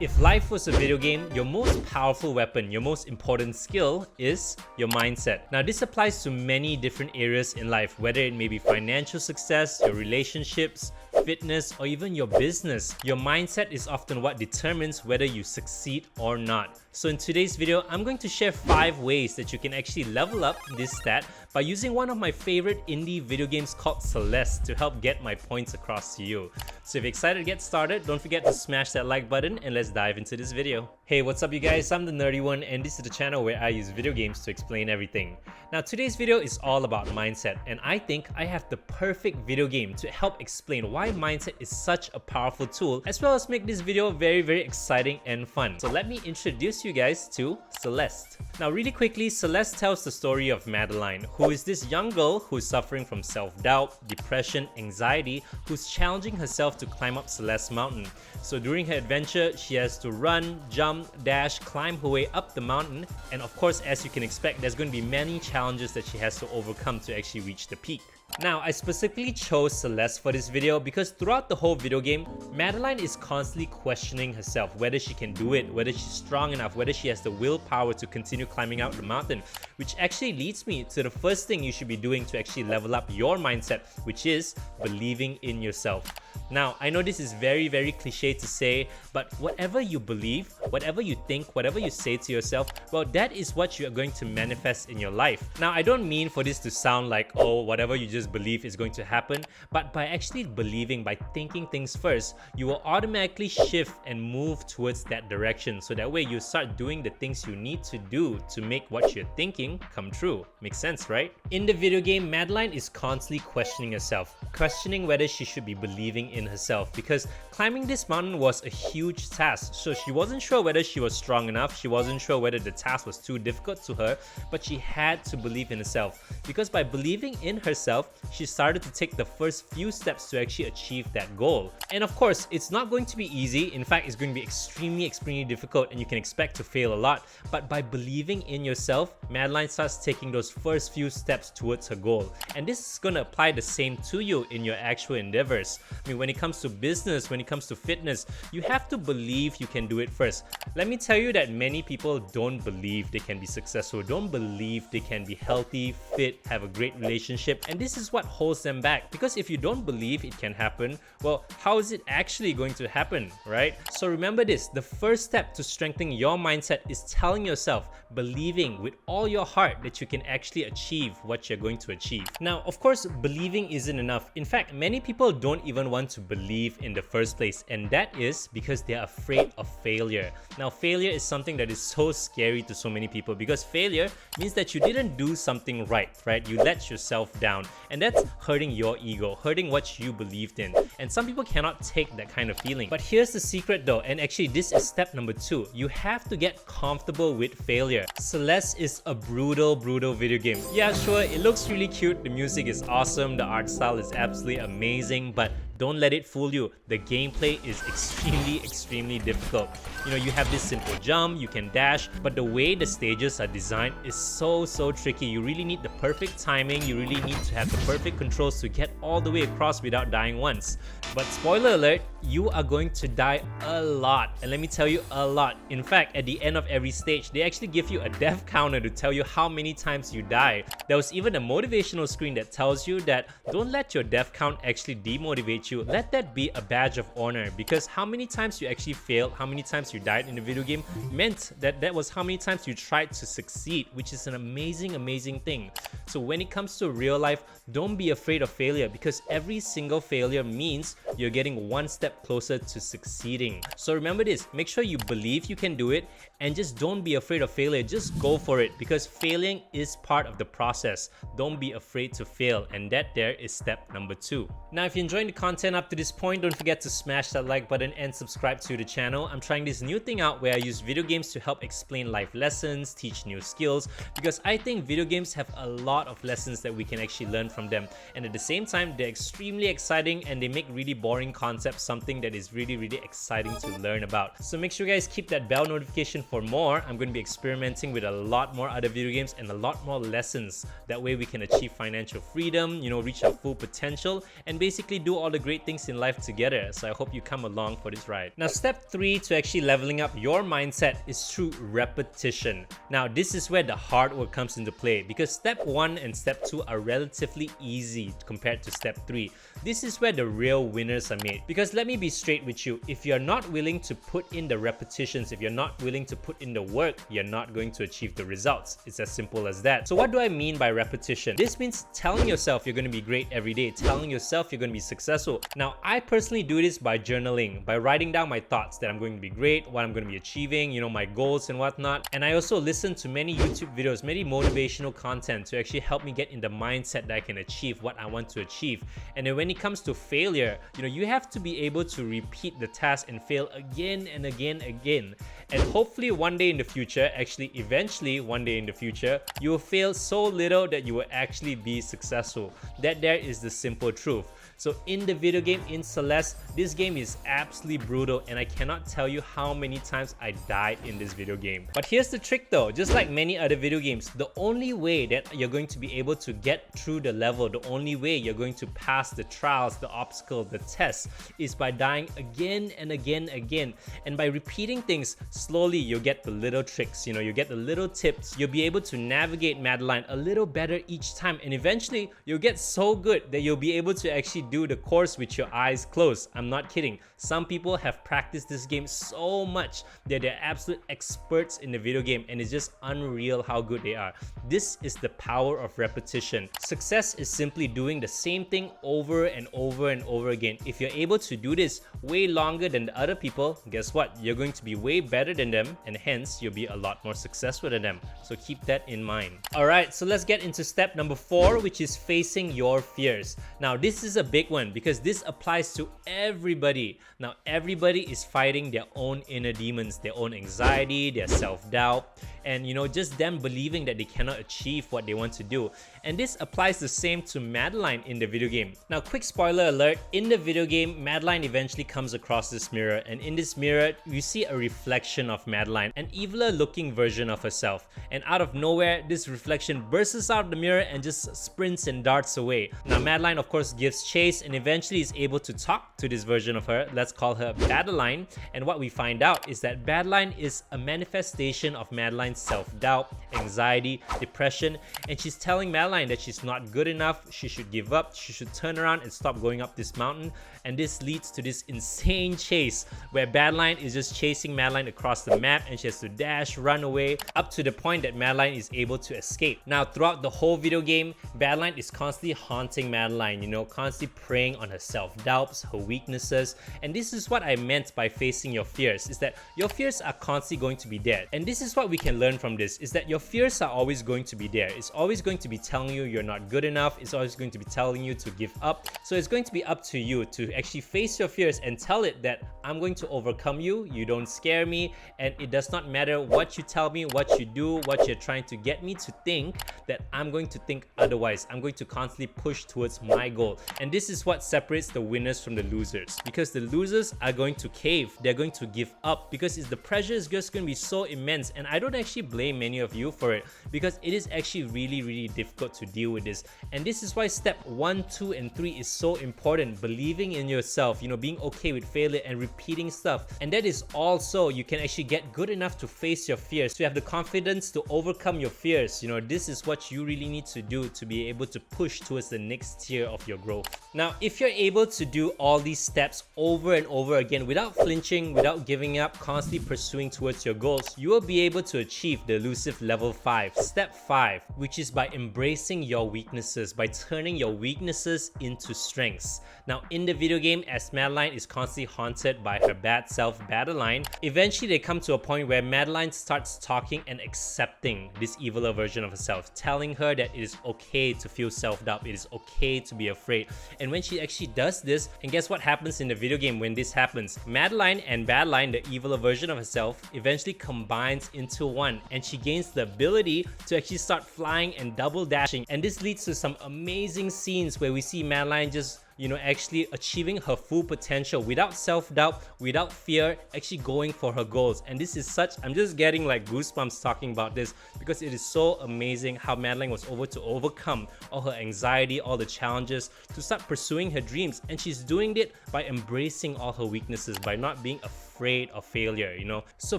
If life was a video game, your most powerful weapon, your most important skill is your mindset. Now this applies to many different areas in life, whether it may be financial success, your relationships, fitness, or even your business. Your mindset is often what determines whether you succeed or not. So in today's video, I'm going to share 5 ways that you can actually level up this stat by using one of my favorite indie video games called Celeste to help get my points across to you. So if you're excited to get started, don't forget to smash that like button and let's dive into this video. Hey, what's up you guys? I'm the nerdy one and this is the channel where I use video games to explain everything. Now today's video is all about mindset, and I think I have the perfect video game to help explain why mindset is such a powerful tool, as well as make this video very exciting and fun. So let me introduce you guys to Celeste. Now really quickly, Celeste tells the story of Madeline, who is this young girl who's suffering from self-doubt, depression, anxiety, who's challenging herself to climb up Celeste mountain. So during her adventure, she has to run, jump, dash, climb her way up the mountain, and of course, as you can expect, there's going to be many challenges that she has to overcome to actually reach the peak. Now, I specifically chose Celeste for this video because throughout the whole video game, Madeline is constantly questioning herself whether she can do it, whether she's strong enough, whether she has the willpower to continue climbing out the mountain, which actually leads me to the first thing you should be doing to actually level up your mindset, which is believing in yourself. Now, I know this is very cliche to say, but whatever you believe, whatever you think, whatever you say to yourself, well, that is what you are going to manifest in your life. Now, I don't mean for this to sound like, oh, whatever you just believe is going to happen, but by actually believing, by thinking things first, you will automatically shift and move towards that direction. So that way you start doing the things you need to do to make what you're thinking come true. Makes sense, right? In the video game, Madeline is constantly questioning herself, questioning whether she should be believing in herself, because climbing this mountain was a huge task. So she wasn't sure whether she was strong enough, she wasn't sure whether the task was too difficult to her, but she had to believe in herself, because by believing in herself, she started to take the first few steps to actually achieve that goal. And of course, it's not going to be easy. In fact, it's going to be extremely difficult, and you can expect to fail a lot. But by believing in yourself, Madeline starts taking those first few steps towards her goal. And this is going to apply the same to you in your actual endeavors. I mean, when it comes to business, when it comes to fitness, you have to believe you can do it first. Let me tell you that many people don't believe they can be successful, don't believe they can be healthy, fit, have a great relationship, and this is what holds them back. Because if you don't believe it can happen, well, how is it actually going to happen, right? So remember this, the first step to strengthening your mindset is telling yourself, believing with all your heart that you can actually achieve what you're going to achieve. Now, of course, believing isn't enough. In fact, many people don't even want to believe in the first place, and that is because they're afraid of failure. Now, failure is something that is so scary to so many people, because failure means that you didn't do something right? You let yourself down, and that's hurting your ego, hurting what you believed in. And some people cannot take that kind of feeling. But here's the secret though, and actually this is step number 2. You have to get comfortable with failure. Celeste is a brutal video game. Yeah, sure, it looks really cute, the music is awesome, the art style is absolutely amazing, but don't let it fool you. The gameplay is extremely difficult. You know, you have this simple jump, you can dash, but the way the stages are designed is so tricky. You really need the perfect timing, you really need to have the perfect controls to get all the way across without dying once. But spoiler alert, you are going to die a lot, and let me tell you, a lot. In fact, at the end of every stage, they actually give you a death counter to tell you how many times you die. There was even a motivational screen that tells you that don't let your death count actually demotivate you. Let that be a badge of honor, because how many times you actually failed, how many times you died in the video game meant that was how many times you tried to succeed, which is an amazing thing. So when it comes to real life, don't be afraid of failure, because every single failure means you're getting one step closer to succeeding. So remember this, make sure you believe you can do it, and just don't be afraid of failure. Just go for it, because failing is part of the process. Don't be afraid to fail, and that there is step number 2. Now, if you're enjoying the content up to this point, don't forget to smash that like button and subscribe to the channel. I'm trying this new thing out where I use video games to help explain life lessons, teach new skills, because I think video games have a lot of lessons that we can actually learn from them, and at the same time they're extremely exciting, and they make really boring concepts something that is really exciting to learn about. So make sure you guys keep that bell notification for more. I'm going to be experimenting with a lot more other video games and a lot more lessons. That way we can achieve financial freedom, you know, reach our full potential, and basically do all the great great things in life together. So I hope you come along for this ride. Now, step 3 to actually leveling up your mindset is through repetition. Now, this is where the hard work comes into play, because step 1 and step 2 are relatively easy compared to step 3. This is where the real winners are made. Because let me be straight with you, if you're not willing to put in the repetitions, if you're not willing to put in the work, you're not going to achieve the results. It's as simple as that. So what do I mean by repetition? This means telling yourself you're going to be great every day, telling yourself you're going to be successful. Now, I personally do this by journaling, by writing down my thoughts that I'm going to be great, what I'm going to be achieving, my goals and whatnot. And I also listen to many YouTube videos, many motivational content to actually help me get in the mindset that I can achieve what I want to achieve. And then when it comes to failure, you have to be able to repeat the task and fail again and again. And hopefully one day in the future, actually eventually one day in the future, you will fail so little that you will actually be successful. That there is the simple truth. So in the video game, in Celeste, this game is absolutely brutal, and I cannot tell you how many times I died in this video game. But here's the trick though, just like many other video games, the only way that you're going to be able to get through the level, the only way you're going to pass the trials, the obstacles, the tests, is by dying again and again. And by repeating things slowly, you'll get the little tricks, you get the little tips. You'll be able to navigate Madeline a little better each time, and eventually you'll get so good that you'll be able to actually do the course with your eyes closed. I'm not kidding. Some people have practiced this game so much that they're absolute experts in the video game, and it's just unreal how good they are. This is the power of repetition. Success is simply doing the same thing over and over again. If you're able to do this way longer than the other people, guess what? You're going to be way better than them, and hence you'll be a lot more successful than them. So keep that in mind. Alright, so let's get into step number 4, which is facing your fears. Now, this is a big one because this applies to everybody. Now, everybody is fighting their own inner demons, their own anxiety, their self-doubt, and just them believing that they cannot achieve what they want to do. And this applies the same to Madeline in the video game. Now, quick spoiler alert, in the video game, Madeline eventually comes across this mirror, and in this mirror, you see a reflection of Madeline, an eviler looking version of herself. And out of nowhere, this reflection bursts out of the mirror and just sprints and darts away. Now, Madeline of course gives chase and eventually is able to talk to this version of her. Let's call her Badeline. And what we find out is that Badeline is a manifestation of Madeline's self-doubt, anxiety, depression, and she's telling Madeline that she's not good enough, she should give up, she should turn around and stop going up this mountain. And this leads to this insane chase where Badeline is just chasing Madeline across the map, and she has to dash, run away, up to the point that Madeline is able to escape. Now, throughout the whole video game, Badeline is constantly haunting Madeline, constantly preying on her self-doubts, her weaknesses. And this is what I meant by facing your fears, is that your fears are constantly going to be there. And this is what we can learn from this, is that your fears are always going to be there. It's always going to be telling you you're not good enough. It's always going to be telling you to give up. So it's going to be up to you to actually face your fears and tell it that I'm going to overcome you. You don't scare me, and it does not matter what you tell me, what you do, what you're trying to get me to think, that I'm going to think otherwise. I'm going to constantly push towards my goal. And this is what separates the winners from the losers, because the losers are going to cave, they're going to give up, because the pressure is just going to be so immense. And I don't actually blame many of you for it, because it is actually really difficult to deal with this. And this is why step 1, 2 and 3 is so important. Believing in yourself, being okay with failure and repeating stuff. And that is also, you can actually get good enough to face your fears, to have the confidence to overcome your fears. This is what you really need to do to be able to push towards the next tier of your growth. Now, if you're able to do all these steps over and over again without flinching, without giving up, constantly pursuing towards your goals, you will be able to achieve the elusive level 5, step 5, which is by embracing your weaknesses, by turning your weaknesses into strengths. Now, in the video game, as Madeline is constantly haunted by her bad self, Badeline, eventually they come to a point where Madeline starts talking and accepting this eviler version of herself, telling her that it is okay to feel self-doubt, it is okay to be afraid. And when she actually does this, and guess what happens in the video game when this happens? Madeline and Badeline, the eviler version of herself, eventually combines into one, and she gains the ability to actually start flying and double dashing. And this leads to some amazing scenes where we see Madeline just actually achieving her full potential without self-doubt, without fear, actually going for her goals. And this is such, I'm just getting like goosebumps talking about this, because it is so amazing how Madeline was able to overcome all her anxiety, all the challenges, to start pursuing her dreams. And she's doing it by embracing all her weaknesses, by not being afraid of failure, So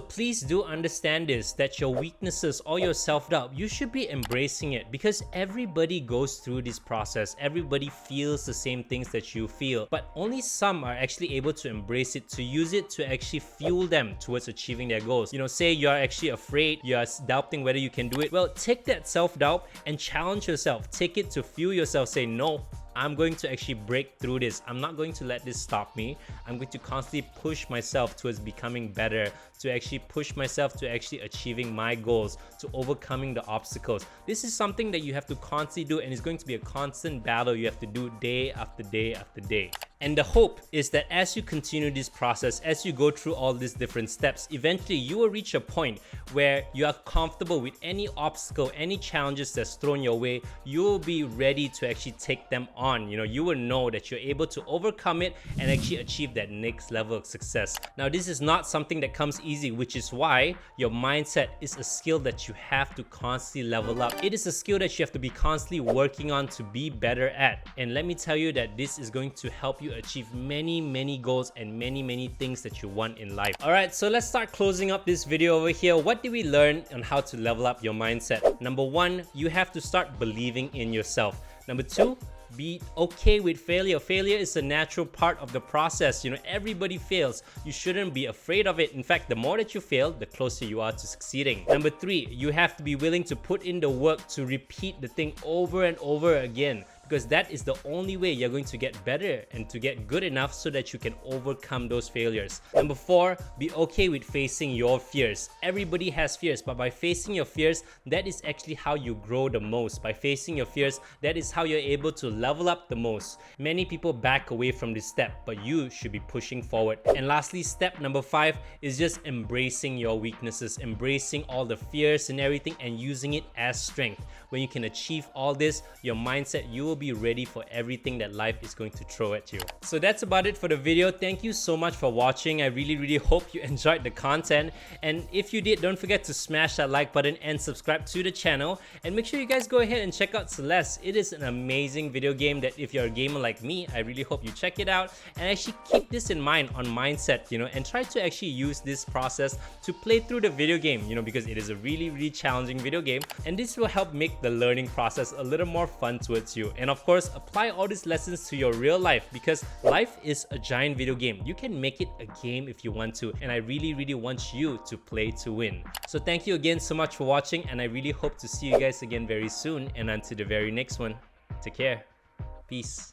please do understand this, that your weaknesses or your self-doubt, you should be embracing it, because everybody goes through this process. Everybody feels the same things that you feel, but only some are actually able to embrace it, to use it to actually fuel them towards achieving their goals. Say you're actually afraid, you're doubting whether you can do it. Well, take that self-doubt and challenge yourself. Take it to fuel yourself. Say, no, I'm going to actually break through this. I'm not going to let this stop me. I'm going to constantly push myself towards becoming better, to actually push myself to actually achieving my goals, to overcoming the obstacles. This is something that you have to constantly do, and it's going to be a constant battle you have to do day after day after day. And the hope is that as you continue this process, as you go through all these different steps, eventually you will reach a point where you are comfortable with any obstacle, any challenges that's thrown your way. You will be ready to actually take them on. You will know that you're able to overcome it and actually achieve that next level of success. Now, this is not something that comes easy, which is why your mindset is a skill that you have to constantly level up. It is a skill that you have to be constantly working on to be better at. And let me tell you that this is going to help you achieve many goals and many things that you want in life. Alright, so let's start closing up this video over here. What did we learn on how to level up your mindset? Number one, you have to start believing in yourself. Number two, be okay with failure. Failure is a natural part of the process. Everybody fails. You shouldn't be afraid of it. In fact, the more that you fail, the closer you are to succeeding. Number three, you have to be willing to put in the work to repeat the thing over and over again, because that is the only way you're going to get better and to get good enough so that you can overcome those failures. Number four, be okay with facing your fears. Everybody has fears, but by facing your fears, that is actually how you grow the most. By facing your fears, that is how you're able to level up the most. Many people back away from this step, but you should be pushing forward. And lastly, step number five is just embracing your weaknesses, embracing all the fears and everything, and using it as strength. When you can achieve all this, your mindset, you will be ready for everything that life is going to throw at you. So that's about it for the video. Thank you so much for watching. I really hope you enjoyed the content, and if you did, don't forget to smash that like button and subscribe to the channel, and make sure you guys go ahead and check out Celeste. It is an amazing video game that if you're a gamer like me, I really hope you check it out and actually keep this in mind on mindset, and try to actually use this process to play through the video game, because it is a really challenging video game, and this will help make the learning process a little more fun towards you. And of course, apply all these lessons to your real life, because life is a giant video game. You can make it a game if you want to, and I really want you to play to win. So thank you again so much for watching, and I really hope to see you guys again very soon, and until the very next one, take care. Peace.